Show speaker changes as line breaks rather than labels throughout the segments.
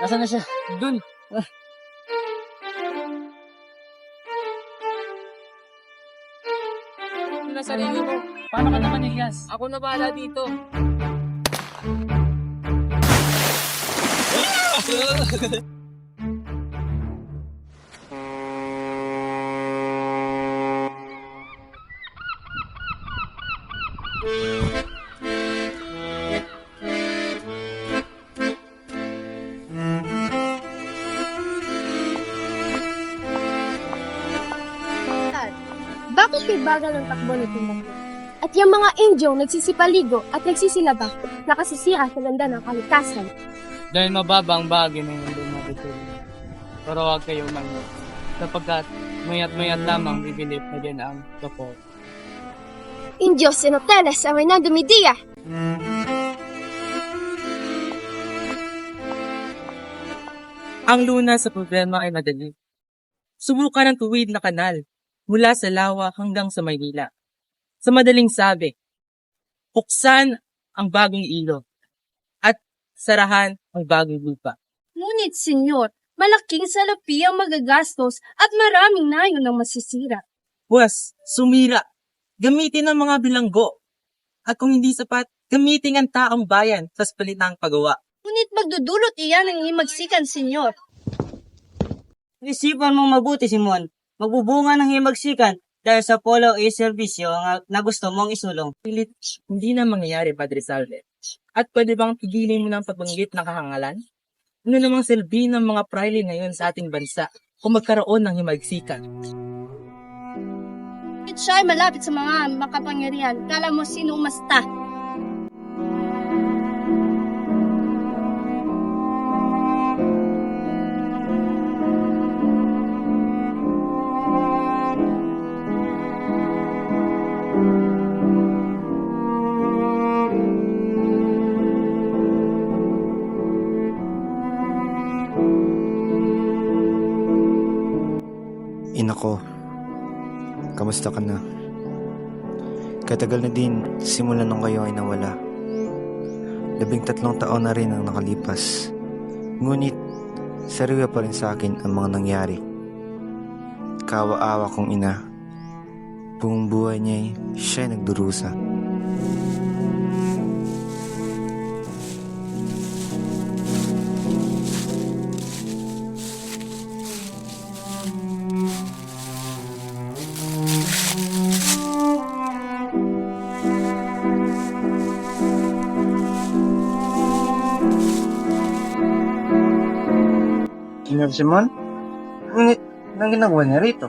Nasaan na siya?
Dun.
Ano na sarili mo? Paano ka naman, Elias?
Ako na bahala dito.
Bakit may bagal ang takbo nito mo? At yung mga Indyong nagsisipaligo at nagsisilabang nakasisira sa ganda ng kalikasan.
Dahil mababa ang bagay ng mundo matutulog. Pero huwag kayo manyo. Sapagkat mayat-mayat lamang bibilip na din ang kapot.
Indyos Sinoteles ang Reynaldo Media!
Ang luna sa problema ay madali. Subukan ang tuwid na kanal mula sa Lawa hanggang sa Maynila. Sa madaling sabi, buksan ang bagong ilog at sarahan ang bagong lupa.
Ngunit, senyor, malaking salapi ang magagastos at maraming nayon ang masisira.
Buwas, sumira. Gamitin ang mga bilanggo. At kung hindi sapat, gamitin ang taong bayan sa palitang paggawa.
Ngunit magdudulot iyan ng himagsikan, senyor.
Isipan mong mabuti, Simon. Magbubunga ng himagsikan dahil sa polo e serbisyo na gusto mong isulong.
Pilit, hindi na mangyayari, Padre Salve. At pwede bang pigilin mo ng pagbanggit ng kahangalan? Ano namang silbi ng mga praile ngayon sa ating bansa kung magkaroon ng himagsikan?
Ngunit siya ay malapit sa mga makapangyarihan. Kala mo sino umasta.
Ina ko, kamusta ka na? Katagal na din simula nung kayo ay nawala. 13 taon na rin ang nakalipas. Ngunit, sariwa pa rin sa akin ang mga nangyari. Kawa-awa kong ina. Buong buhay niya'y siya'y nagdurusa.
Senyor Simon? Ngunit, anong ginagawa niya rito?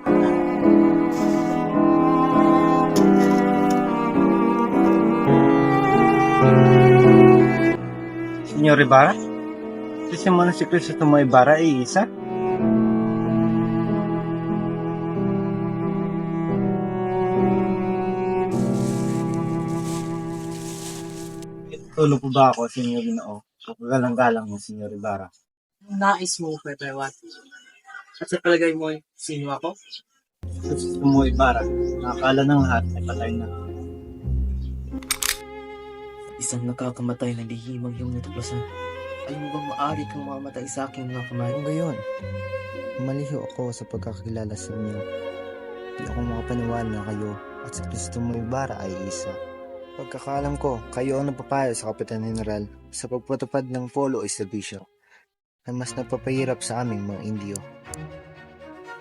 Senyor Ibarra? Si Simon at si Crisostomo Ibarra ay isa? Tulog po ba ako, Senyor Ginoo? Pagkagalang-galang ng Senyor Ibarra.
Nais mo, Pepe Wat. At sa palagay mo, sino ako?
Crisostomo Ibarra, nakakala ng lahat ay patay na.
Isang nakakamatay na lihimang iyong natuklasan. Ay mo bang maaari kang makamatay sa aking mga kamay?
Kung gayon, maliho ako sa pagkakilala sa inyo. Di ako makapaniwala na kayo at si Crisostomo Ibarra ay isa. Pagkakalam ko, kayo ang napapayo sa Kapitan General sa pagpatupad ng polo o serbisyo na mas nagpapahirap sa aming mga Indio.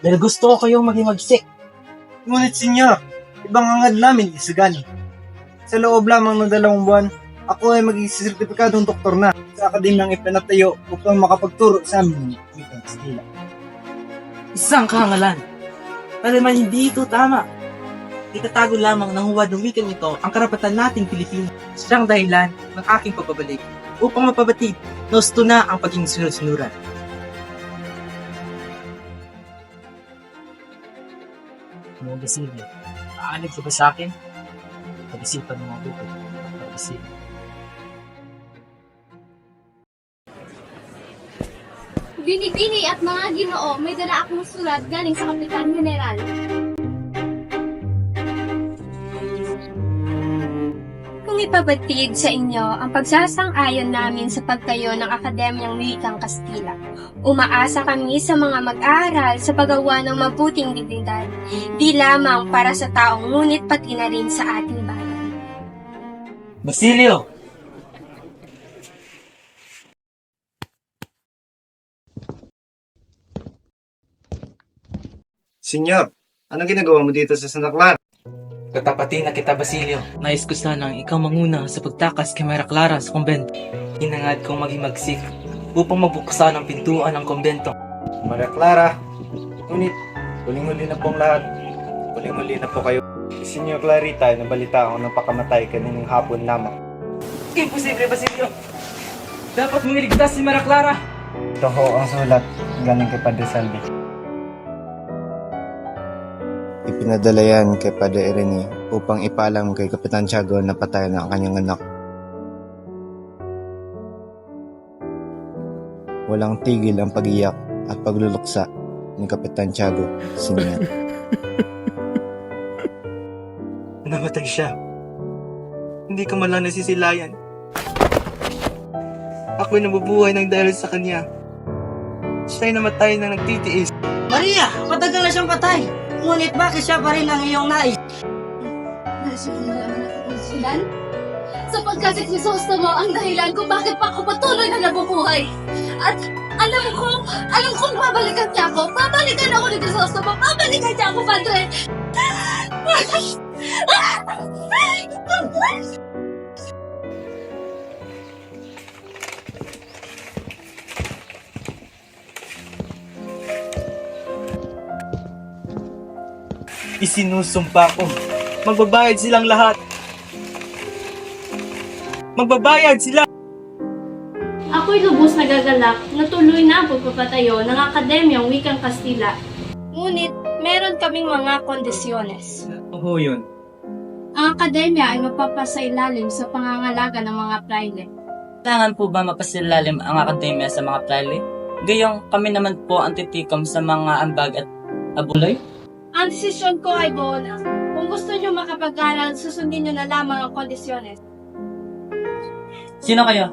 Dahil gusto ko kayong maging magsik. Ngunit, Senyor, ibang hangad namin isagani. Sa loob lamang ng 2 buwan, ako ay magiging sertipikadong doktor na sa akademyang ipinatayo upang makapagturo sa amin ng wikang Kastila.
Isang kahangalan. Pero man hindi ito tama. Itatago lamang ng huwad ng wikang ito ang karapatan nating Pilipino. Siyang dahilan ng aking pagbabalik upang mapabatid na gusto na ang paging sunod-sunuran.
Mga Basilio, aanig ka ba sa akin? Pag-isipan mo mabuti. Pag-isipan.
Bini-bini at mga ginoo, may dala akong sulat galing sa Kapitan General. Kung ipabatid sa inyo ang pagsasang-ayon namin sa pagtayo ng Akademyang Wikang Kastila. Umaasa kami sa mga mag-aaral sa paggawa ng mabuting dignidad, di lamang para sa taong ngunit pati na rin sa ating bayan.
Basilio!
Senyor, anong ginagawa mo dito sa Santa Clara?
Katapatin na kita, Basilio. Nais ko sanang ikaw manguna sa pagtakas kay Maria Clara sa kumbento. Hinangad kong maging magsik upang mabuksan ang pintuan ng kumbento.
Maria Clara, ngunit huling-huli na pong lahat. Huling-huli na po kayo. Si Senyor Clarita ay nabalita ako ng pakamatay kaninang hapon lamang.
Imposible, Basilio! Dapat mong iligtas si Maria Clara!
Ito ho ang sulat galing kay Padre Salvi. Ipinadala yan kay Padre Irene upang ipaalam kay Kapitan Tiago na patay na ang kanyang anak. Walang tigil ang pag-iyak at pagluluksa ni Kapitan Tiago, Senyor.
Namatay siya. Hindi ko man lang nasisilayan. Ako'y nabubuhay ng dahil sa kanya. Siya'y namatay na nagtitiis.
Maria, matagal na siyang patay. Ngunit bakit siya pa rin ang iyong nais?
Dahilan? Sapagkat si Crisostomo ang dahilan kung bakit pa ako patuloy na nabubuhay. At alam kong babalikan niya ako. Babalikan ako ni Crisostomo. Babalikan niya ako, Padre.
Isinusumpa ko. Magbabayad silang lahat. Magbabayad sila!
Ako'y lubos na gagalak na tuloy na ang pagpapatayo ng Akademyang Wikang Kastila. Ngunit, meron kaming mga kondisyones.
Oo yun.
Ang akademya ay mapapasailalim sa pangangalaga ng mga praile.
Kailangan po ba mapasilalim ang akademya sa mga praile? Gayong kami naman po ang titikom sa mga ambag at abuloy?
Ang desisyon ko ay buo na. Kung gusto nyo makapag-aral, susundin nyo na lamang ang kondisyones.
Sino kayo?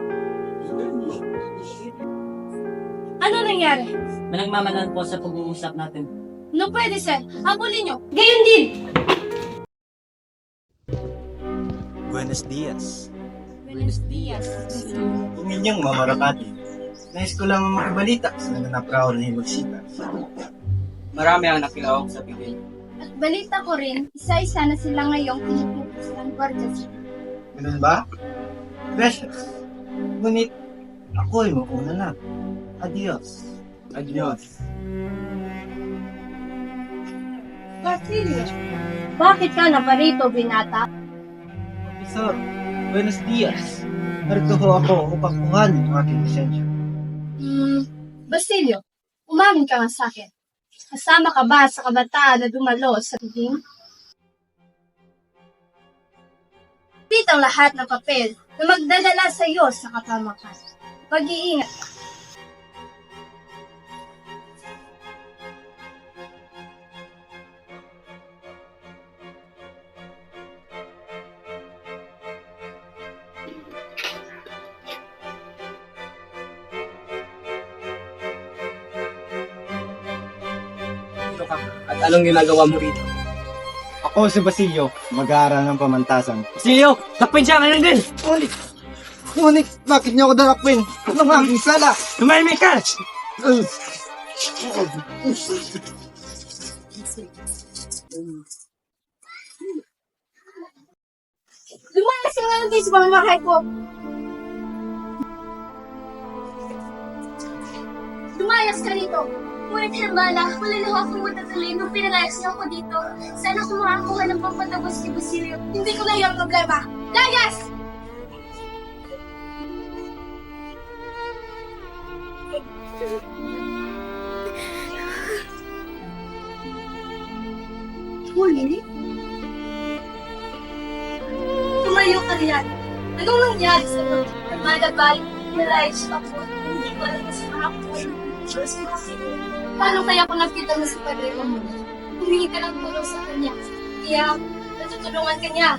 Ano nangyari?
May nagmamanan po sa pag-uusap natin.
No pwede, sir. Habulin nyo. Gayon din!
Buenos dias.
Buenos dias.
Kung inyong mamarakati, nais ko lang makibalita sa naganap raw na himagsika.
Marami ang nakilawak sa bibig.
At balita ko rin, isa-isa na sila ngayong pinipupos ng Guardia.
Ganun ba? Precious. Ngunit, ako ay mauna na. Adios. Adios.
Basilio, bakit ka na parito, binata?
Profesor, buenos dias. Narito ho ako upang kuhanin ang aking lisensya.
Basilio, umamin ka nga sa akin. Kasama ka ba sa kabataan na dumalo sa tiging? Pitang lahat ng papel na magdadala sa iyo sa kapamakan. Pag-iingat ka.
At anong ginagawa mo rito?
Ako si Basilio, mag-aaral ng pamantasan.
Basilio! Takpin siya ngayon din!
Ngunit, bakit niyo ako dalakpin? Ano nga aking sala?
Tumahimik ka!
Lumayas ka nga lang din sa pamamahay ko! Lumayas ka rito! Ngunit Hermana, wala na akong matatali nung pinalayas niyo ako dito. Sana kung makakuha ng pampatapos si Basilio. Hindi ko na yung problema. Layas! Huli? Tumayo ka riyan. Anong nangyari sa iyo? Hermana Bal, pinalayas ako. Hindi ko alam na sa hapon. Paano kaya kung nakita mo sa padre mo? Humingi ka ng tulong sa kanya. Kaya, natutulungan ka niya.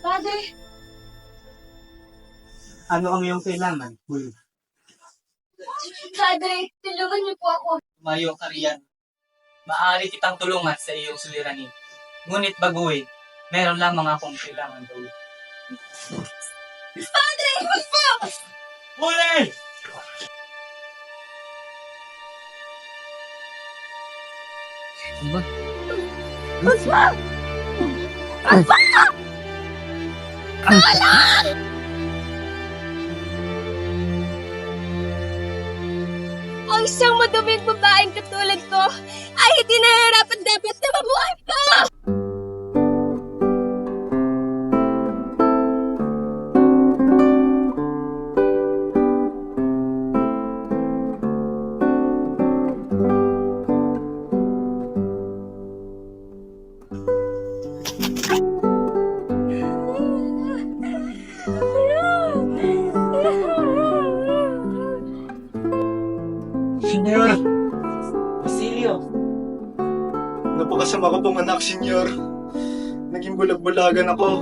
Padre,
Ano ang iyong kailangan?
Padre, tulungan niyo po ako.
Mayo ka riyan. Maaari kitang tulungan sa iyong suliranin. Ngunit baguhin, meron lamang akong kailangan gawin.
Padre, wag po!
Huli!
Wag po! Wag po! Ang isang maduming babaeng katulad ko ay hindi nahihirapan dapat na mabuhay pa!
Senyor,
Basilio,
napakasama ko pong anak, senyor. Naging bulag-bulagan ako.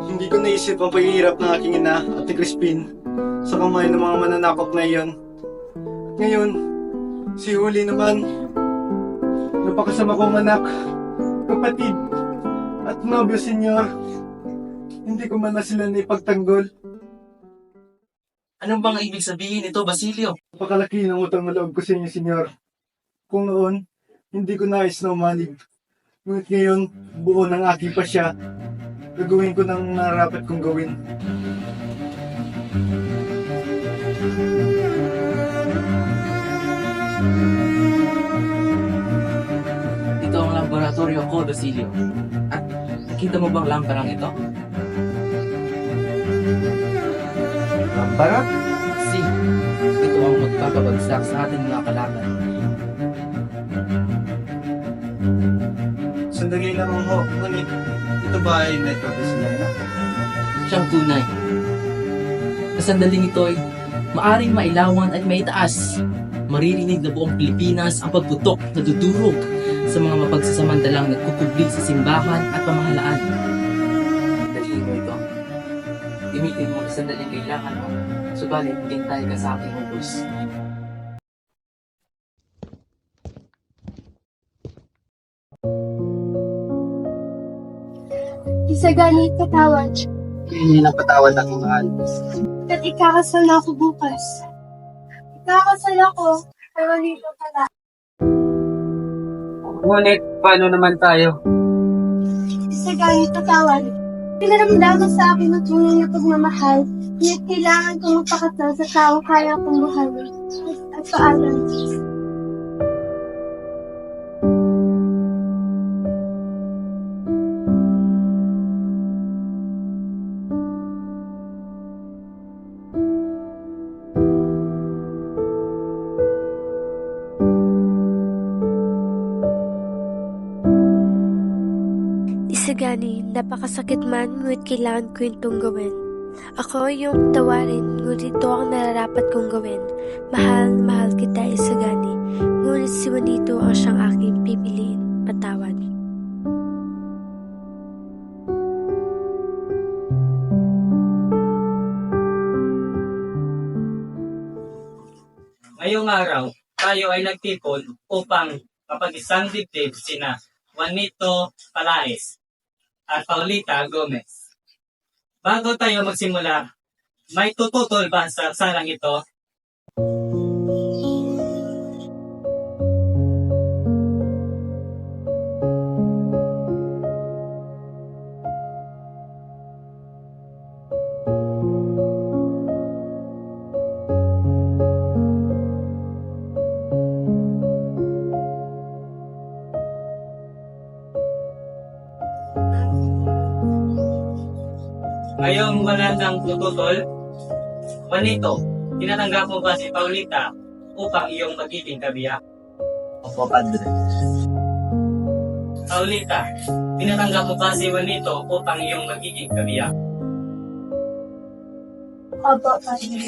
Hindi ko naisip ang paghihirap ng aking ina at ni Crispin sa kamay ng mga mananakop na iyon. At ngayon, si Huli naman, napakasama kong anak, kapatid, at nobyo, senyor. Hindi ko man na sila naipagtanggol.
anong bang ibig sabihin ito, Basilio?
Napakalaki ng utang na loob ko sa inyo, senyor. Kung noon, hindi ko nais na umanib. Ngunit ngayon, buo ng aking pasya. Gagawin ko ng narapat kong gawin.
Ito ang laboratorio ko, Basilio. At nakita mo bang lamparang ito?
Lampara?
Si, ito ang magpapabagsak sa ating mga kalaban.
Sandali lamang ho. Ngunit, ito ba ay metodo sila na?
Siyang tunay. Sa sandaling ito ay maaring mailawan at maitaas. Maririnig na buong Pilipinas ang pagputok na dudurog sa mga mapagsasamantalang nagkukubli sa simbahan at pamahalaan. Daliin mo ito. Gamitin mo sa sandaling kailangan mo. Subalit, hintay ka sa aking ubos.
Isa ganit katawan.
Hindi na patawad ang mahal.
At ikakasal na ako bukas. Ikakasal ako, pero dito pala.
Ngunit, paano naman tayo?
Isa ganit katawan. Pinaramdaman sa akin ng tunay na pagmamahal. Ngayon kailangan kong magpakasal sa taong kaya kong buhayin. At paalam. Isagani, napakasakit man, ngunit kailangan ko itong gawin. Ako yung tawarin, ngunit ito ang nararapat kong gawin. Mahal, mahal kita, Isagani. Ngunit si Juanito ang siyang aking pipiliin. Patawad.
Ngayong araw, tayo ay nagtipon upang kapag-isang dibdib sina Juanito Palaez at Paulita Gomez. Bago tayo magsimula, may tututol ba sa salang ito? Ngayong wala nang tututol, Juanito, tinatanggap mo ba si Paulita upang iyong magiging kabiyak?
Opo, Padre.
Paulita, tinatanggap mo ba si Juanito upang iyong magiging kabiyak?
Opo, Padre.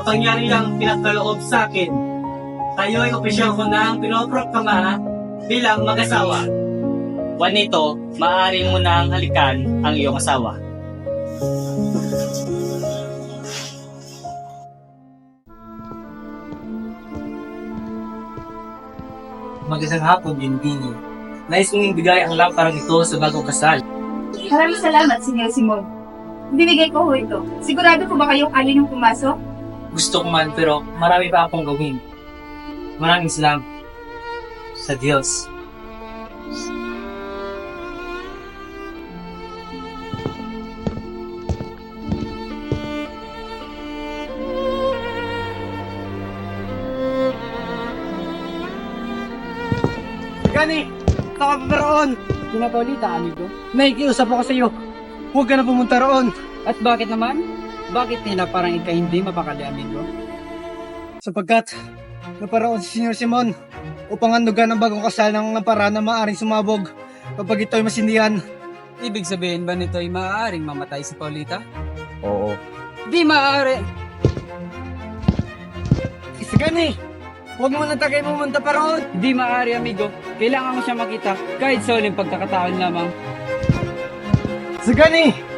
makapangyarihang pinagkaloob sa akin, tayo ay opisyal ko na ang pinoproklama bilang mag-asawa. Juanito, maaari mo nang halikan ang iyong asawa.
Magandang hapon, Jinbini. Nais kong ibigay ang lamparang ito sa bagong kasal.
Maraming salamat, Senyor Simon. Binigay ko ho ito. Sigurado po ba kayong ayaw niyong pumasok?
Gusto ko man pero marami pa akong gawin. Maraming salamat sa Diyos.
Gani! Saka pa roon!
Sina Paulita, amigo.
Nakikiusap ako sa iyo. Huwag ka na pumunta roon.
At bakit naman? Bakit nila parang ika hindi mapakali, amigo?
Sapagkat naparoon si Sr. Simon upang andugan ang bagong kasal ng para na maaaring sumabog kapag ito'y masindihan.
Ibig sabihin ba nito ay maaaring mamatay si Paulita?
Oo.
Di maaari!
Isagani! Huwag mo nang tagay pumunta pa roon.
Di maaari, amigo. Kailangan mo siya makita kahit sa uling pagkakataon lamang.
Isagani!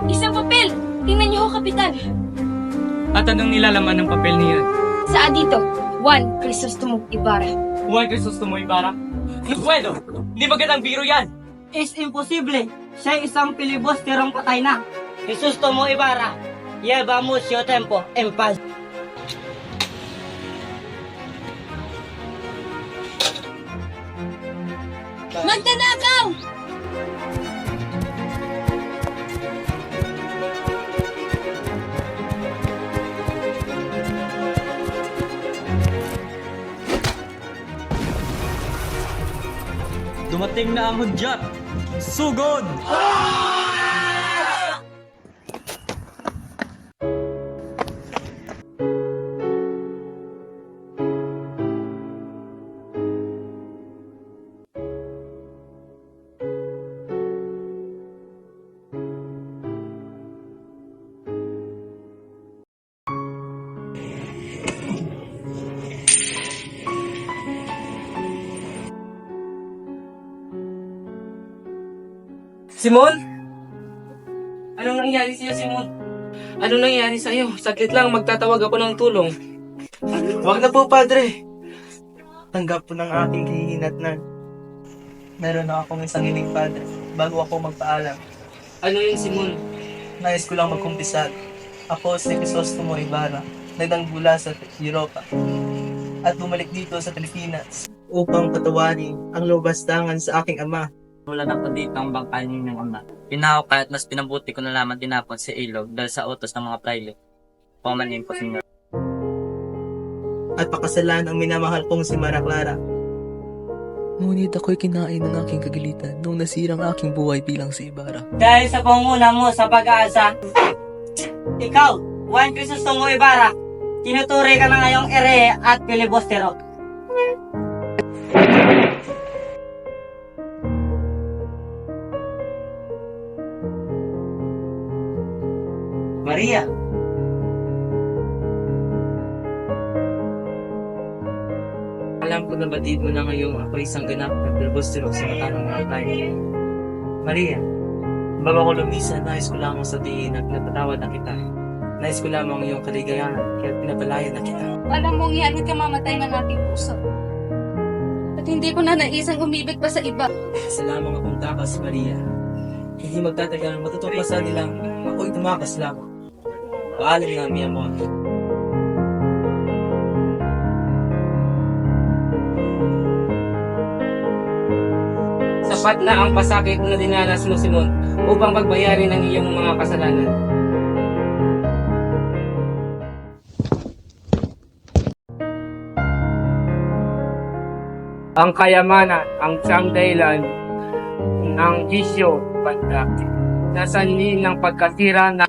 Isang papel! Tingnan niyo ho, Kapitan.
At anong nilalaman ng papel niya?
Saan dito? Juan Crisostomo Ibarra.
Juan Crisostomo Ibarra? No puedo! Hindi magandang biro yan!
Es imposible. Siya ay isang pilibusterong patay na. Crisostomo Ibarra, lleva mucho tiempo en paz.
Magdanakaw!
Dumating na ang hudyat! Sugod!
Simon? Anong nangyari sa'yo, Simon? Anong nangyari sa'yo? Saglit lang, magtatawag ako ng tulong. Huwag na po, Padre. Tanggap po ng aking kahihinatnan. Meron na akong isang hiling, Padre, bago ako magpaalam. Ano yun, Simon? Nais ko lang magkumpisal. Ako si Crisostomo Ibarra, nagdanggula sa Europa at bumalik dito sa Pilipinas upang patawarin ang lubastangan sa aking ama.
Wala na po dito ang bangkay ninyong ama. Pinahukay at mas pinabuti ko na lamang tinapon sa ilog dahil sa utos ng mga praile. Pamanin po, Senyor.
At pakasalan ang minamahal kong si Mara Clara.
Ngunit ako'y kinain ng aking kagalitan nung nasirang aking buhay bilang si Ibarra.
Dahil sa panguna mo sa pag-aasa, ikaw, Juan Crisostomo Ibarra, tinuturi ka na ngayong ere at pilibustero.
Maria! Alam ko na batid mo na ngayong ako isang ganap na pilbustero sa mata ng mga tayo. Maria, bago ko lumisan, nais ko lamang sabihin at napatawad na kita. Nais ko lamang iyong kaligayahan, kaya pinapalayan na kita.
Alam mong yan, ka mamatay ng ating puso. At hindi ko na naisang umibig pa sa iba.
Sa lamang akong takas, Maria. Hindi magtatagal, matutuklasan nilang ako'y tumakas lamang. Paalam na, mi amor. Sapat na ang pasakit na dinanas mo, Simon, upang pagbayarin ang iyong mga kasalanan.
ang kayamanan ang siyang dahilan ng bisyo, banda, nasanhin ng pagkatira na